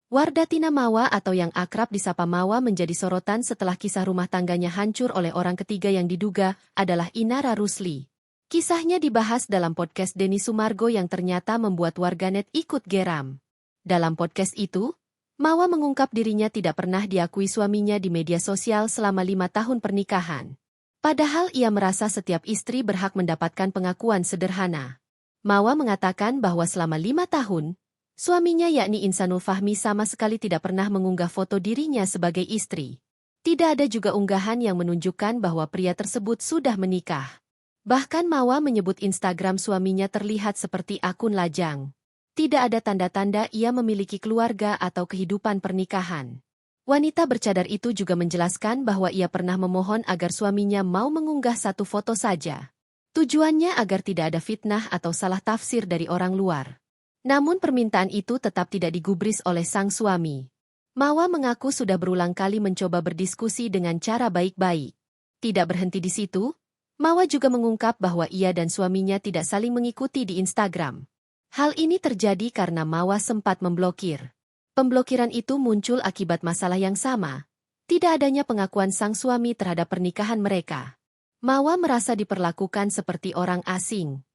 Wardatina Mawa atau yang akrab disapa Mawa menjadi sorotan setelah kisah rumah tangganya hancur oleh orang ketiga yang diduga adalah Inara Rusli. Kisahnya dibahas dalam podcast Denny Sumargo yang ternyata membuat warganet ikut geram. Dalam podcast itu, Mawa mengungkap dirinya tidak pernah diakui suaminya di media sosial selama 5 tahun pernikahan. Padahal ia merasa setiap istri berhak mendapatkan pengakuan sederhana. Mawa mengatakan bahwa selama 5 tahun, suaminya yakni Insanul Fahmi sama sekali tidak pernah mengunggah foto dirinya sebagai istri. Tidak ada juga unggahan yang menunjukkan bahwa pria tersebut sudah menikah. Bahkan Mawa menyebut Instagram suaminya terlihat seperti akun lajang. Tidak ada tanda-tanda ia memiliki keluarga atau kehidupan pernikahan. Wanita bercadar itu juga menjelaskan bahwa ia pernah memohon agar suaminya mau mengunggah satu foto saja. Tujuannya agar tidak ada fitnah atau salah tafsir dari orang luar. Namun permintaan itu tetap tidak digubris oleh sang suami. Mawa mengaku sudah berulang kali mencoba berdiskusi dengan cara baik-baik. Tidak berhenti di situ, Mawa juga mengungkap bahwa ia dan suaminya tidak saling mengikuti di Instagram. Hal ini terjadi karena Mawa sempat memblokir. Pemblokiran itu muncul akibat masalah yang sama, tidak adanya pengakuan sang suami terhadap pernikahan mereka. Mawa merasa diperlakukan seperti orang asing.